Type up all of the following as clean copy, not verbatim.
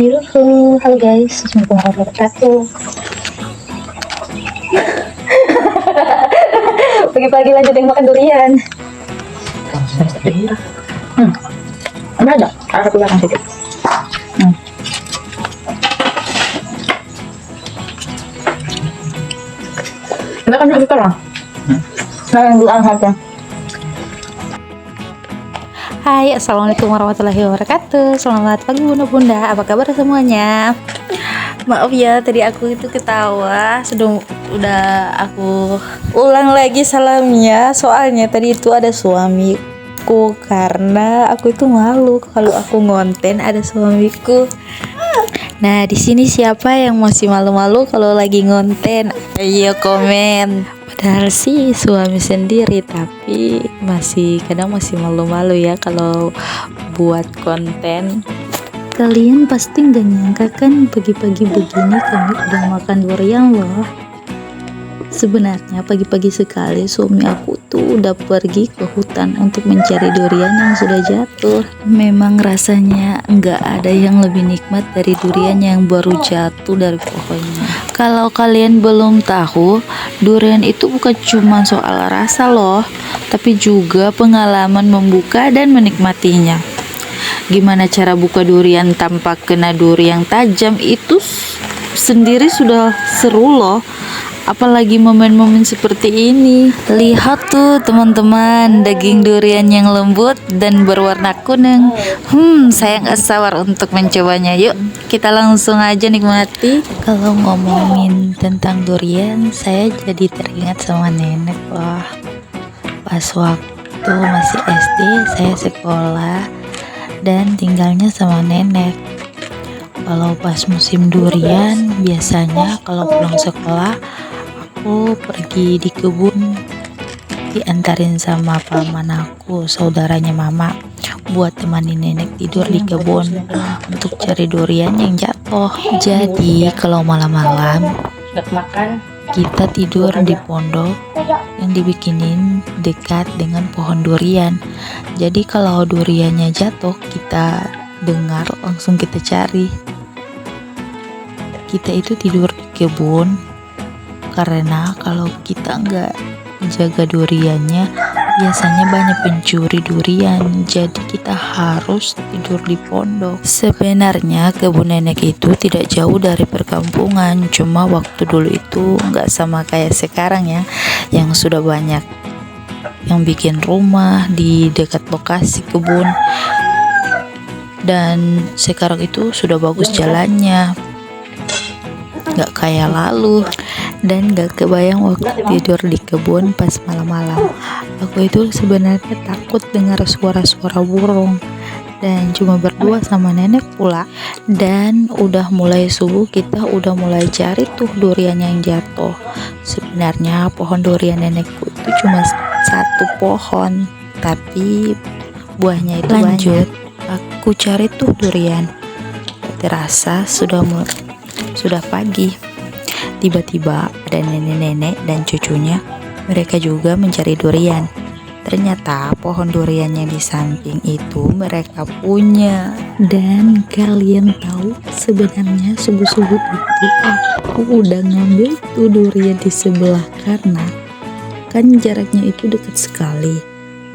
Yuhu, halo guys, Assalamualaikum warahmatullahi wabarakatuh. Pagi-pagi lanjutin makan durian. Ada ada? Ada ke belakang situ. Ada kan lebih terang? Nah, yang belakang saja. Hai, assalamualaikum warahmatullahi wabarakatuh. Selamat pagi bunda-bunda, apa kabar semuanya? Maaf ya, tadi aku itu ketawa. Udah aku ulang lagi salamnya. Soalnya tadi itu ada suamiku, karena aku itu malu kalau aku ngonten ada suamiku. Nah, di sini siapa yang masih malu-malu kalau lagi ngonten? Ayo komen. Padahal sih suami sendiri, tapi kadang masih malu-malu ya kalau buat konten. Kalian pasti nggak nyangka kan pagi-pagi begini kami udah makan durian loh. Sebenarnya pagi-pagi sekali suami aku tuh udah pergi ke hutan untuk mencari durian yang sudah jatuh. Memang rasanya nggak ada yang lebih nikmat dari durian yang baru jatuh dari pohonnya. Kalau kalian belum tahu, durian itu bukan cuma soal rasa loh, tapi juga pengalaman membuka dan menikmatinya. Gimana cara buka durian tanpa kena duri yang tajam itu sendiri sudah seru loh. Apalagi momen-momen seperti ini. Lihat tuh teman-teman, daging durian yang lembut dan berwarna kuning. Saya nggak sabar untuk mencobanya. Yuk kita langsung aja nikmati. Kalau ngomongin tentang durian, saya jadi teringat sama nenek loh. Pas waktu masih SD, saya sekolah dan tinggalnya sama nenek. Kalau pas musim durian, biasanya kalau pulang sekolah aku pergi di kebun, diantarin sama paman aku, saudaranya mama, buat temani nenek tidur di kebun untuk cari durian yang jatuh. Jadi kalau malam-malam kita tidur di pondok yang dibikinin dekat dengan pohon durian. Jadi kalau duriannya jatuh, kita dengar, langsung kita cari. Kita itu tidur di kebun karena kalau kita nggak jaga duriannya, biasanya banyak pencuri durian, jadi kita harus tidur di pondok. Sebenarnya kebun nenek itu tidak jauh dari perkampungan, cuma waktu dulu itu nggak sama kayak sekarang ya, yang sudah banyak yang bikin rumah di dekat lokasi kebun. Dan sekarang itu sudah bagus jalannya, nggak kayak lalu. Dan gak kebayang waktu tidur di kebun pas malam-malam, aku itu sebenarnya takut dengar suara-suara burung, dan cuma berdua sama nenek pula. Dan udah mulai subuh, kita udah mulai cari tuh durian yang jatuh. Sebenarnya pohon durian nenekku itu cuma satu pohon, tapi buahnya itu lanjut banyak. Aku cari tuh durian, terasa sudah pagi. Tiba-tiba ada nenek-nenek dan cucunya, mereka juga mencari durian. Ternyata pohon durian yang di samping itu mereka punya. Dan kalian tahu, sebenarnya subuh-subuh itu aku udah ngambil tuh durian di sebelah, karena kan jaraknya itu dekat sekali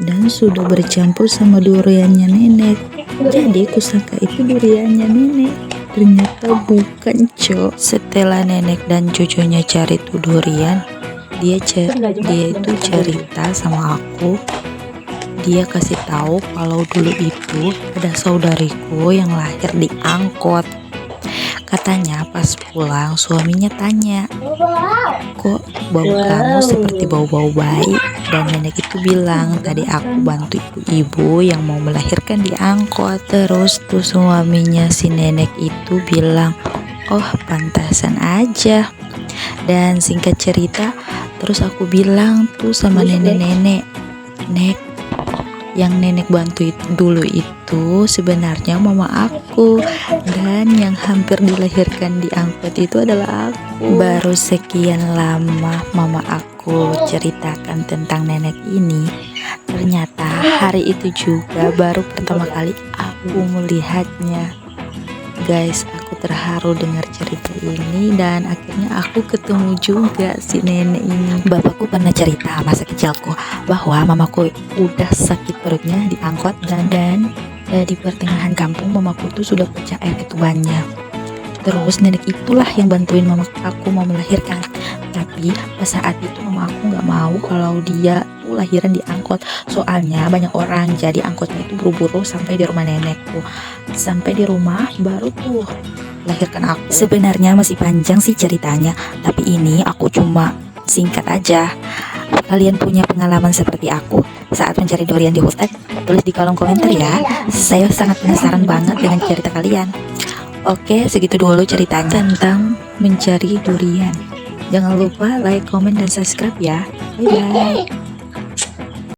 dan sudah bercampur sama duriannya nenek. Jadi kusangka itu duriannya nenek, ternyata bukan, cok. Setelah nenek dan cucunya cari tuh durian, dia itu cerita sama aku. Dia kasih tahu kalau dulu itu ada saudariku yang lahir di angkot. Katanya pas pulang suaminya tanya, kok bau kamu seperti bau-bau bayi? Dan nenek itu bilang, tadi aku bantu ibu yang mau melahirkan di angkot. Terus tuh suaminya si nenek itu bilang, oh pantasan aja. Dan singkat cerita, terus aku bilang tuh sama nenek-nenek, nek, yang nenek bantu dulu itu sebenarnya mama aku, dan yang hampir dilahirkan di angkot itu adalah aku. Baru sekian lama mama aku ceritakan tentang nenek ini, ternyata hari itu juga baru pertama kali aku melihatnya. guys, aku terharu dengar cerita ini dan akhirnya aku ketemu juga si nenek ini. Bapakku pernah cerita masa kecilku bahwa mamaku udah sakit perutnya di angkot dan di pertengahan kampung mamaku tuh sudah pecah air ketubannya. Terus nenek itulah yang bantuin mama aku mau melahirkan. Tapi pas saat itu mama aku nggak mau kalau dia tuh lahiran di angkot. Soalnya banyak orang, jadi angkotnya itu buru-buru sampai di rumah nenekku. Sampai di rumah baru tuh lahirkan aku. Sebenarnya masih panjang sih ceritanya, tapi ini aku cuma singkat aja. Kalian punya pengalaman seperti aku saat mencari durian di hutan? Tulis di kolom komentar ya. Saya sangat penasaran banget dengan cerita kalian. Oke, segitu dulu ceritanya tentang mencari durian. Jangan lupa like, komen, dan subscribe ya. Bye-bye.